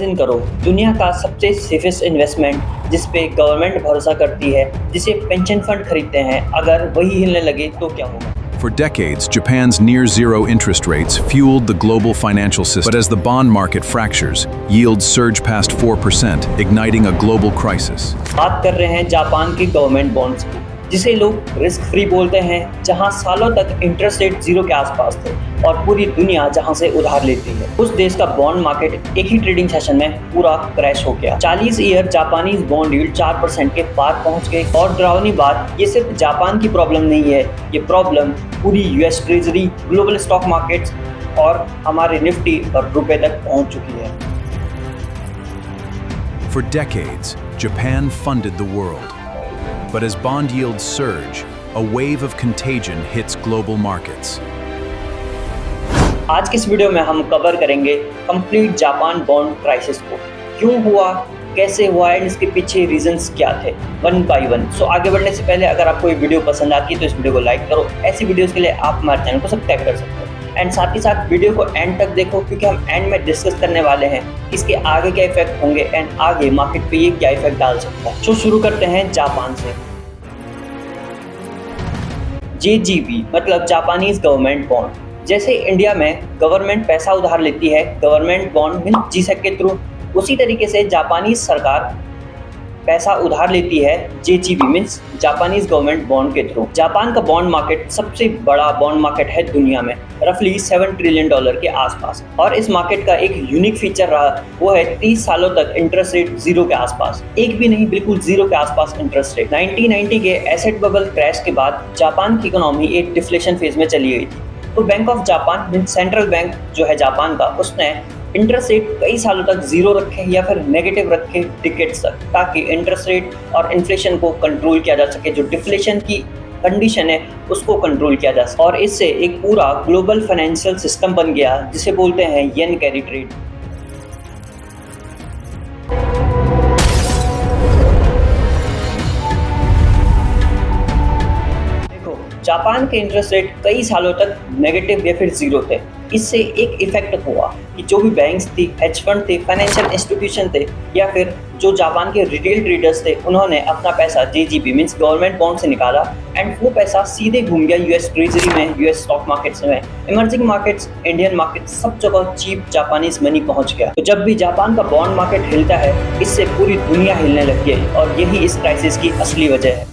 Imagine करो, दुनिया का सबसे सेफेस्ट इन्वेस्टमेंट जिस पे गवर्नमेंट भरोसा करती है, जिसे पेंशन फंड खरीदते हैं, अगर वही हिलने लगे तो क्या होगा? For decades, Japan's near-zero interest rates fueled the global financial system. But as the bond market fractures, yields surge past 4%, igniting a global crisis. बात कर रहे हैं जापान के गवर्नमेंट बॉन्ड्स की, जिसे लोग रिस्क फ्री बोलते हैं, जहां सालों तक इंटरेस्ट रेट जीरो के आसपास थे और पूरी दुनिया जहां से उधार लेती है। उस देश का बॉन्ड मार्केट एक ही ट्रेडिंग सेशन में पूरा क्रैश हो गया। 40 ईयर जापानीज बॉन्ड यील्ड 4% के पार पहुंच गए। और डरावनी बात, ये सिर्फ जापान की प्रॉब्लम नहीं है, ये प्रॉब्लम पूरी US treasury, global stock markets और हमारे निफ्टी और रुपए तक पहुंच चुकी है। For decades, Japan funded the world. But as bond yields surge, a wave of contagion hits global markets. आज के इस वीडियो में हम कवर करेंगे कंप्लीट जापान बॉन्ड क्राइसिस को, क्यों हुआ, कैसे हुआ एंड इसके पीछे रीजंस क्या थे, वन बाय वन। सो आगे बढ़ने से पहले अगर आपको ये वीडियो पसंद आती है तो इस वीडियो को लाइक करो। ऐसी वीडियोस के लिए आप हमारे चैनल को सब्सक्राइब कर सकते हो एंड साथ ही साथ वीडियो को एंड तक देखो, क्योंकि हम एंड में डिस्कस करने वाले हैं इसके आगे क्या इफेक्ट होंगे एंड आगे मार्केट पे ये क्या इफेक्ट डाल सकता है। तो शुरू करते हैं जापान से। JGB मतलब जापानीज गवर्नमेंट बॉन्ड। जैसे इंडिया में गवर्नमेंट पैसा उधार लेती है गवर्नमेंट बॉन्ड मीन GSEC के थ्रू, उसी तरीके से जापानीज सरकार पैसा उधार लेती है JGB means Japanese government bond के थ्रू। जापान का बॉन्ड मार्केट सबसे बड़ा बॉन्ड मार्केट है दुनिया में, रफली $7 ट्रिलियन के आसपास। और इस मार्केट का एक यूनिक फीचर रहा, वो है 30 सालों तक इंटरेस्ट रेट जीरो के आसपास, एक भी नहीं, बिल्कुल जीरो के आसपास इंटरेस्ट रेट। 1990 के एसेट बबल क्रैश के बाद जापान की इकोनॉमी एक डिफ्लेशन फेज में चली गई थी। तो bank of Japan mean central bank जो है जापान का, उसने इंटरेस्ट रेट कई सालों तक जीरो रखे या फिर नेगेटिव रखे डिकेड्स तक, ताकि इंटरेस्ट रेट और इन्फ्लेशन को कंट्रोल किया जा सके, जो डिफ्लेशन की कंडीशन है उसको कंट्रोल किया जा सके। और इससे एक पूरा ग्लोबल फाइनेंशियल सिस्टम बन गया जिसे बोलते हैं येन कैरी ट्रेड। देखो, जापान के इंटरेस्ट रेट कई सालों तक नेगेटिव या फिर जीरो थे। इससे एक इफेक्ट हुआ कि जो भी बैंक्स थी, हेज फंड थे, फाइनेंशियल इंस्टीट्यूशन थे या फिर जो जापान के रिटेल ट्रेडर्स थे, उन्होंने अपना पैसा JGB मीन्स गवर्नमेंट बॉन्ड से निकाला एंड वो पैसा सीधे घूम गया यूएस ट्रेजरी में, यूएस स्टॉक मार्केट्स में, इमर्जिंग मार्केट्स, इंडियन मार्केट्स, सब जगह चीप जापानीज मनी पहुंच गया। तो जब भी जापान का बॉन्ड मार्केट हिलता है, इससे पूरी दुनिया हिलने लगती है और यही इस क्राइसिस की असली वजह है।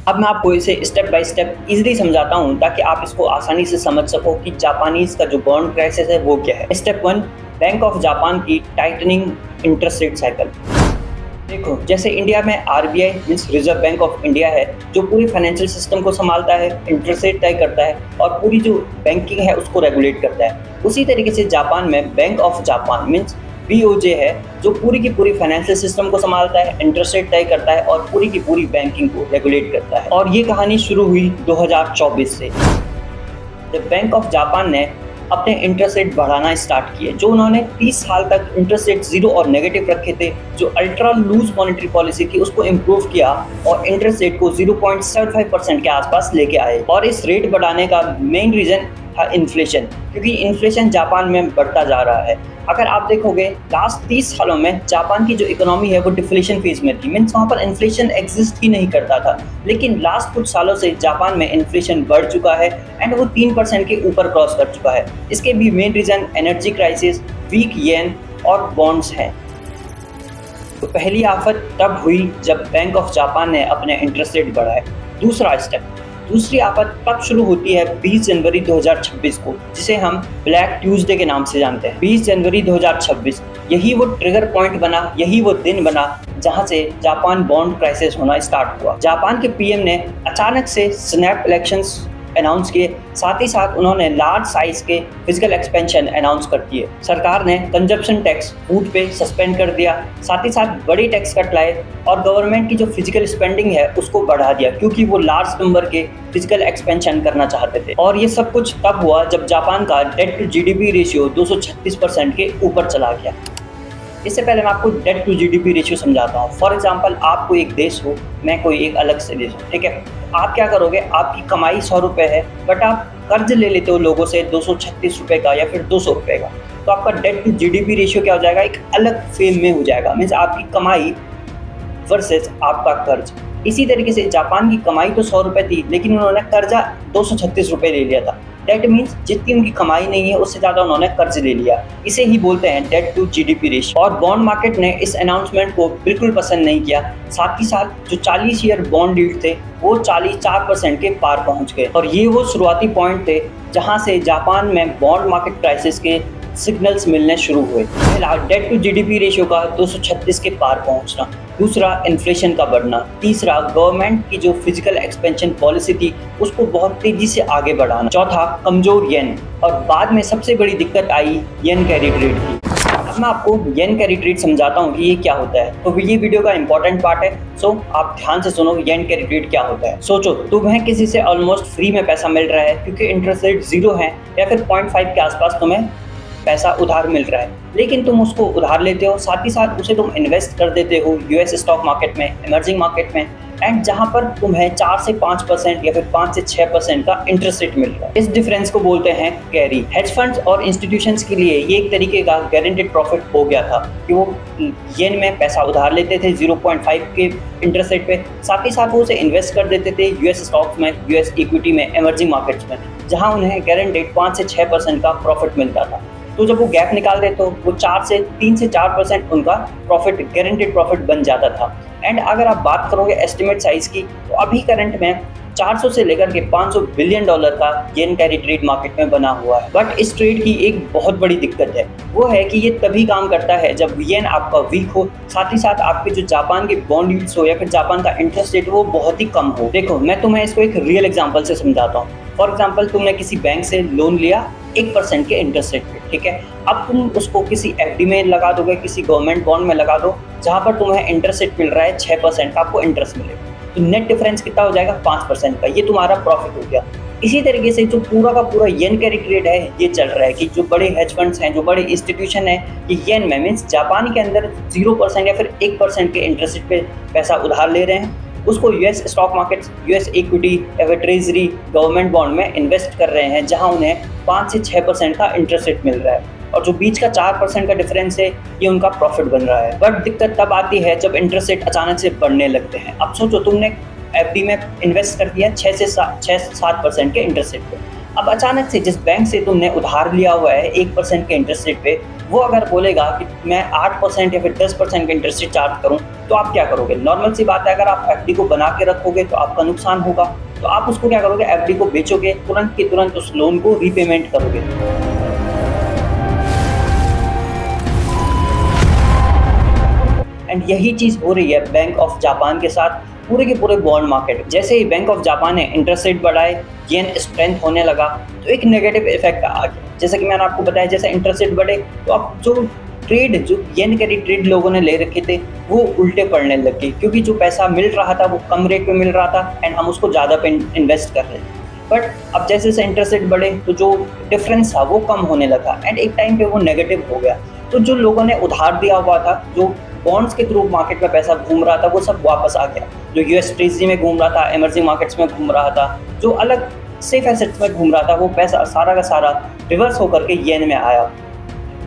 अब मैं आपको इसे स्टेप बाय स्टेप इजीली समझाता हूं ताकि आप इसको आसानी से समझ सको कि जापानीज का जो बॉन्ड क्राइसिस है वो क्या है। स्टेप 1, बैंक ऑफ जापान की टाइटनिंग इंटरेस्ट रेट साइकिल। देखो, जैसे इंडिया में RBI means reserve bank of India है, जो पूरी फाइनेंशियल सिस्टम को संभालता है, इंटरेस्ट रेट तय करता है और पूरी जो बैंकिंग है उसको रेगुलेट करता है। उसी तरीके से जापान में bank of Japan means BOJ है, जो पूरी की पूरी फाइनेंशियल सिस्टम को संभालता है, इंटरेस्ट रेट तय करता है और पूरी की पूरी बैंकिंग को रेगुलेट करता है। और ये कहानी शुरू हुई 2024 से, जब बैंक ऑफ जापान ने अपने इंटरेस्ट रेट बढ़ाना स्टार्ट किए। जो उन्होंने 30 साल तक इंटरेस्ट रेट जीरो और नेगेटिव रखे थे, जो अल्ट्रा लूज मॉनेटरी पॉलिसी थी, उसको इम्प्रूव किया और इंटरेस्ट रेट को 0.75% के आसपास लेके आए। और इस रेट बढ़ाने का मेन रीजन था इन्फ्लेशन, क्योंकि इन्फ्लेशन जापान में बढ़ता जा रहा है। अगर आप देखोगे लास्ट 30 सालों में जापान की जो इकोनॉमी है वो डिफ्लेशन फेज में थी, मीन्स वहाँ पर इन्फ्लेशन एग्जिस्ट ही नहीं करता था। लेकिन लास्ट कुछ सालों से जापान में इन्फ्लेशन बढ़ चुका है एंड वो 3% के ऊपर क्रॉस कर चुका है। इसके भी main reason energy crisis, weak yen और बॉन्ड्स हैं। तो पहली आफत तब हुई जब बैंक ऑफ जापान ने अपने इंटरेस्ट रेट बढ़ाए। दूसरी आफत तब शुरू होती है 20 जनवरी 2026 को, जिसे हम ब्लैक ट्यूसडे के नाम से जानते हैं। 20 जनवरी 2026 यही वो ट्रिगर पॉइंट बना, यही वो दिन बना जहां से जापान बॉन्ड क्राइसिस होना स्टार्ट हुआ। जापान के PM ने अचानक से स्नैप इलेक्शंस अनाउंस किए, साथ ही साथ उन्होंने लार्ज साइज के फिजिकल एक्सपेंशन अनाउंस कर दिए। सरकार ने कंजप्शन टैक्स फूड पे सस्पेंड कर दिया, साथ ही साथ बड़े टैक्स कट लाए और गवर्नमेंट की जो फिजिकल स्पेंडिंग है उसको बढ़ा दिया, क्योंकि वो लार्ज नंबर के फिजिकल एक्सपेंशन करना चाहते थे। और ये सब कुछ तब हुआ जब जापान का डेट टू GDP रेशियो 236% के ऊपर चला गया। इससे पहले मैं आपको डेट टू जीडीपी रेशियो समझाता हूँ। फॉर एग्जांपल, आप कोई एक देश हो, मैं कोई एक अलग से देश हूँ, ठीक है। आप क्या करोगे, आपकी कमाई 100 रुपये है, बट आप कर्ज ले लेते हो लोगों से 236 रुपये का या फिर 200 रुपये का, तो आपका डेट टू जीडीपी रेशियो क्या हो जाएगा, एक अलग फेम में हो जाएगा। मीन्स आपकी कमाई वर्सेस आपका कर्ज। इसी तरीके से जापान की कमाई तो 100 रुपये थी, लेकिन उन्होंने कर्जा 236 रुपये ले लिया था। डेट मीन्स जितनी उनकी कमाई नहीं है उससे ज़्यादा उन्होंने कर्ज ले लिया। इसे ही बोलते हैं डेट टू जीडीपी रेशियो। और बॉन्ड मार्केट ने इस अनाउंसमेंट को बिल्कुल पसंद नहीं किया। साथ ही साथ जो 40 ईयर बॉन्ड यील्ड थे वो 44% के पार पहुंच गए, और ये वो शुरुआती पॉइंट थे जहां से जापान में बॉन्ड मार्केट क्राइसिस के सिग्नल्स मिलने शुरू हुए। पहला, डेट टू जीडीपी रेशियो का 236 के पार पहुंचना। दूसरा, इन्फ्लेशन का बढ़ना। तीसरा, गवर्नमेंट की जो फिजिकल एक्सपेंशन पॉलिसी थी उसको बहुत तेजी से आगे बढ़ाना। चौथा, कमजोर येन। और बाद में सबसे बड़ी दिक्कत आई येन कैरी ट्रेड की। अब मैं आपको येन कैरी ट्रेड समझाता हूँ कि ये क्या होता है। तो ये वीडियो का इंपॉर्टेंट पार्ट है, सो आप ध्यान से सुनो येन कैरी ट्रेड क्या होता है। सोचो, तुम्हें किसी से ऑलमोस्ट फ्री में पैसा मिल रहा है क्योंकि इंटरेस्ट रेट 0 है, या फिर 0.5 के आसपास तुम्हें पैसा उधार मिल रहा है, लेकिन तुम उसको उधार लेते हो, साथ ही साथ उसे तुम इन्वेस्ट कर देते हो यूएस स्टॉक मार्केट में, इमर्जिंग मार्केट में, एंड जहां पर तुम्हें 4 से 5% या फिर 5 से 6% का इंटरेस्ट रेट मिल रहा है। इस डिफरेंस को बोलते हैं कैरी। हेज फंड्स और इंस्टीट्यूशंस के लिए ये एक तरीके का गारंटेड प्रॉफिट हो गया था कि वो येन में पैसा उधार लेते थे 0.5 के इंटरेस्ट रेट पे, साथ ही साथ वो उसे इन्वेस्ट कर देते थे यूएस स्टॉक्स में, यूएस इक्विटी में, इमर्जिंग मार्केट्स में, जहाँ उन्हें गारंटेड 5 से 6% का प्रॉफिट मिलता था। तो जब वो गैप निकाल रहे तो वो 3 से 4% उनका प्रॉफिट, गारंटेड प्रॉफिट बन जाता था। एंड अगर आप बात करोगे एस्टिमेट साइज की, तो अभी करंट में 400 से लेकर के 500 बिलियन डॉलर का येन कैरी ट्रेड मार्केट में बना हुआ है। बट इस ट्रेड की एक बहुत बड़ी दिक्कत है, वो है कि ये तभी काम करता है जब येन आपका वीक हो, साथ ही साथ आपके जो जापान के बॉन्ड यील्ड्स हो या फिर जापान का इंटरेस्ट रेट वो बहुत ही कम हो। देखो, मैं तुम्हें इसको एक रियल एग्जांपल से समझाता हूँ। फॉर एग्जांपल, तुमने किसी बैंक से लोन लिया 1% के इंटरेस्ट रेट पे, ठीक है। अब तुम उसको किसी एफडी में लगा दोगे, किसी गवर्नमेंट बॉन्ड में लगा दो, जहाँ पर तुम्हें इंटरेस्ट रेट मिल रहा है 6% का, आपको इंटरेस्ट मिलेगा। तो नेट डिफरेंस कितना हो जाएगा, 5% का। ये तुम्हारा प्रॉफिट हो गया। इसी तरीके से जो पूरा का पूरा येन कैरी ट्रेड है ये चल रहा है कि जो बड़े हेज फंड्स हैं, जो बड़े इंस्टीट्यूशन हैं, ये येन में मीन्स जापान के अंदर 0% या फिर 1% के इंटरेस्ट रेट पे पैसा उधार ले रहे हैं, उसको US stock markets, US equity या फिर ट्रेजरी, गवर्नमेंट बॉन्ड में इन्वेस्ट कर रहे हैं, जहां उन्हें 5 से 6% का इंटरेस्ट रेट मिल रहा है, और जो बीच का 4% का डिफरेंस है ये उनका प्रॉफिट बन रहा है। बट दिक्कत तब आती है जब इंटरेस्ट रेट अचानक से बढ़ने लगते हैं। अब सोचो, तुमने एफडी में इन्वेस्ट कर दिया 6 से 7% के इंटरेस्ट रेट पे। अब अचानक से जिस बैंक से तुमने उधार लिया हुआ है 1% के इंटरेस्ट रेट पे, वो अगर बोलेगा कि मैं 8% या फिर 10% का इंटरेस्ट रेट चार्ज करूं, तो आप क्या करोगे? नॉर्मल सी बात है, अगर आप एफडी को बना के रखोगे तो आपका नुकसान होगा, तो आप उसको क्या करोगे, एफडी को बेचोगे, तुरंत के तुरंत उस लोन को रीपेमेंट करोगे। एंड यही चीज़ हो रही है बैंक ऑफ जापान के साथ, पूरे के पूरे बॉन्ड मार्केट। जैसे ही बैंक ऑफ जापान ने इंटरेस्ट रेट बढ़ाए, येन स्ट्रेंथ होने लगा, तो एक नेगेटिव इफेक्ट आ गया। जैसे कि मैंने आपको बताया, जैसे इंटरेस्ट रेट बढ़े तो अब जो येन कैरी ट्रेड लोगों ने ले रखे थे वो उल्टे पड़ने लगे, क्योंकि जो पैसा मिल रहा था वो कम रेट पे मिल रहा था एंड हम उसको ज़्यादा पे इन्वेस्ट कर रहे थे। बट अब जैसे जैसे इंटरेस्ट रेट बढ़े तो जो डिफरेंस था वो कम होने लगा एंड एक टाइम पे वो नेगेटिव हो गया। तो जो लोगों ने उधार दिया हुआ था, जो बॉन्ड्स के थ्रू मार्केट में पैसा घूम रहा था, वो सब वापस आ गया। जो यूएस ट्रेजरी में घूम रहा था, इमर्जिंग मार्केट्स में घूम रहा था, जो अलग सेफ एसेट्स में घूम रहा था, वो पैसा सारा का सारा रिवर्स होकर के येन में आया।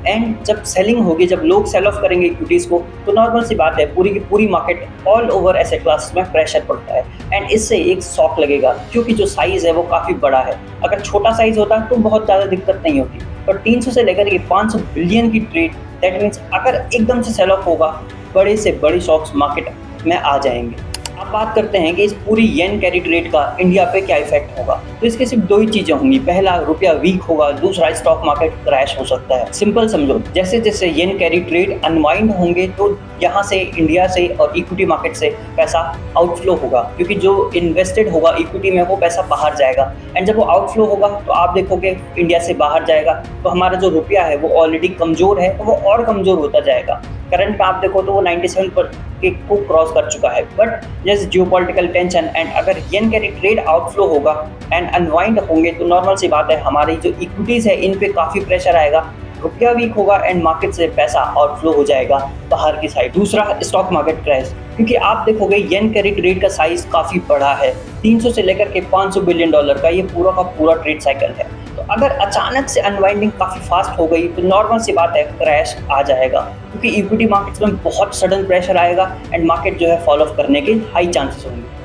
एंड जब सेलिंग होगी, जब लोग सेल ऑफ करेंगे इक्विटीज़ को, तो नॉर्मल सी बात है, पूरी की पूरी market all over asset class में प्रेशर पड़ता है एंड इससे एक शॉक लगेगा, क्योंकि जो साइज़ है वो काफ़ी बड़ा है। अगर छोटा साइज़ होता तो बहुत ज़्यादा दिक्कत नहीं होती, पर 300 से लेकर के 500 बिलियन की ट्रेड, दैट मीन्स अगर एकदम से सेल ऑफ होगा, बड़े से बड़े शॉक्स मार्केट में आ जाएंगे। अब बात करते हैं कि इस पूरी येन कैरी ट्रेड का इंडिया पे क्या इफेक्ट होगा। तो इसके सिर्फ दो ही चीज़ें होंगी, पहला रुपया वीक होगा, दूसरा स्टॉक मार्केट क्रैश हो सकता है। सिंपल समझो, जैसे जैसे येन कैरी ट्रेड अनवाइंड होंगे तो यहाँ से, इंडिया से और इक्विटी मार्केट से पैसा आउटफ्लो होगा, क्योंकि जो इन्वेस्टेड होगा इक्विटी में वो पैसा बाहर जाएगा एंड जब वो आउटफ्लो होगा तो आप देखोगे इंडिया से बाहर जाएगा, तो हमारा जो रुपया है वो ऑलरेडी कमज़ोर है, तो वो और कमज़ोर होता जाएगा। करंट में आप देखो तो वो 97 पर को क्रॉस कर चुका है। बट जैसे जियोपॉलिटिकल टेंशन एंड अगर येन कैरी ट्रेड आउटफ्लो होगा एंड अनवाइंड होंगे, तो नॉर्मल सी बात है, हमारी जो इक्विटीज़ है इन पे काफ़ी प्रेशर आएगा रुपया वीक होगा एंड मार्केट से पैसा आउटफ्लो हो जाएगा बाहर की साइड। दूसरा, स्टॉक मार्केट क्रैश, क्योंकि आप देखोगे येन कैरी ट्रेड का साइज काफ़ी बड़ा है, 300 से लेकर के 500 बिलियन डॉलर का ये पूरा का पूरा ट्रेड साइकिल है। तो अगर अचानक से अनवाइंडिंग काफ़ी फास्ट हो गई तो नॉर्मल सी बात है, क्रैश आ जाएगा, क्योंकि इक्विटी मार्केट्स में बहुत सडन प्रेशर आएगा एंड मार्केट जो है फॉल ऑफ करने के हाई चांसेस होंगे।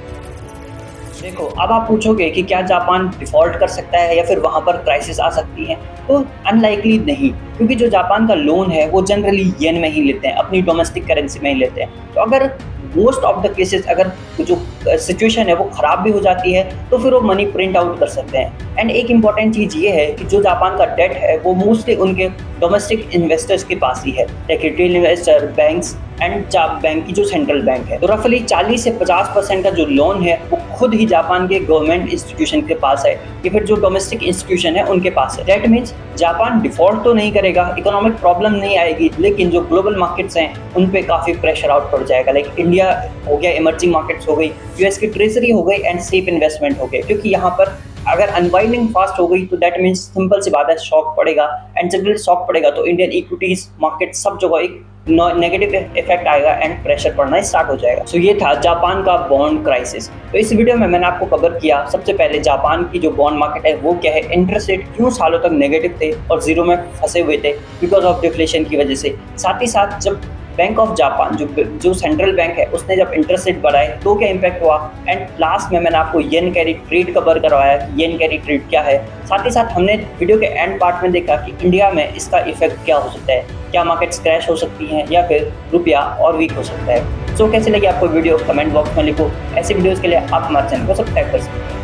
देखो, अब आप पूछोगे कि क्या जापान डिफॉल्ट कर सकता है या फिर वहाँ पर क्राइसिस आ सकती है, तो अनलाइकली नहीं, क्योंकि जो जापान का लोन है वो जनरली येन में ही लेते हैं, अपनी डोमेस्टिक करेंसी में ही लेते हैं। तो अगर मोस्ट ऑफ द केसेस अगर जो सिचुएशन है वो ख़राब भी हो जाती है तो फिर वो मनी प्रिंट आउट कर सकते हैं। एंड एक इम्पॉर्टेंट चीज़ ये है कि जो जापान का डेट है वो मोस्टली उनके डोमेस्टिक इन्वेस्टर्स के पास ही है, like retail investor, banks and bank की जो सेंट्रल बैंक है। तो रफली 40 से 50% का जो लोन है वो खुद ही जापान के गवर्नमेंट इंस्टीट्यूशन के पास है या फिर जो डोमेस्टिक इंस्टीट्यूशन है उनके पास है। दैट मीन्स जापान डिफॉल्ट तो नहीं करेगा, इकोनॉमिक प्रॉब्लम नहीं आएगी, लेकिन जो ग्लोबल मार्केट्स हैं उन पे काफ़ी प्रेशर आउट पड़ जाएगा। लाइक इंडिया हो गया, इमर्जिंग मार्केट्स हो गई, यूएस की ट्रेजरी हो गई एंड सेफ इन्वेस्टमेंट हो गए, क्योंकि यहाँ पर अगर अनवाइंडिंग फास्ट हो गई तो दैट मीन्स सिंपल सी बात है, शॉक पड़ेगा एंड जब शॉक पड़ेगा तो इंडियन इक्विटीज मार्केट सब जगह एक नेगेटिव इफेक्ट आएगा एंड प्रेशर पड़ना स्टार्ट हो जाएगा। सो ये था जापान का बॉन्ड क्राइसिस। तो इस वीडियो में मैंने आपको कवर किया सबसे पहले जापान की जो बॉन्ड मार्केट है वो क्या है, इंटरेस्ट रेट क्यों सालों तक नेगेटिव थे और जीरो में फंसे हुए थे बिकॉज ऑफ डिफ्लेशन की वजह से। साथ ही साथ जब बैंक ऑफ जापान जो सेंट्रल बैंक है उसने जब इंटरेस्ट रेट बढ़ाए तो क्या इम्पैक्ट हुआ, एंड लास्ट में मैंने आपको येन कैरी ट्रेड कवर करवाया कि येन कैरी ट्रेड क्या है। साथ ही साथ हमने वीडियो के एंड पार्ट में देखा कि इंडिया में इसका इफेक्ट क्या हो सकता है, क्या मार्केट्स क्रैश हो सकती हैं या फिर रुपया और वीक हो सकता है। सो कैसे लगी आपको वीडियो, कमेंट बॉक्स में लिखो। ऐसे वीडियोज़ के लिए आप हमारे चैनल को सब्सक्राइब कर सकते हैं।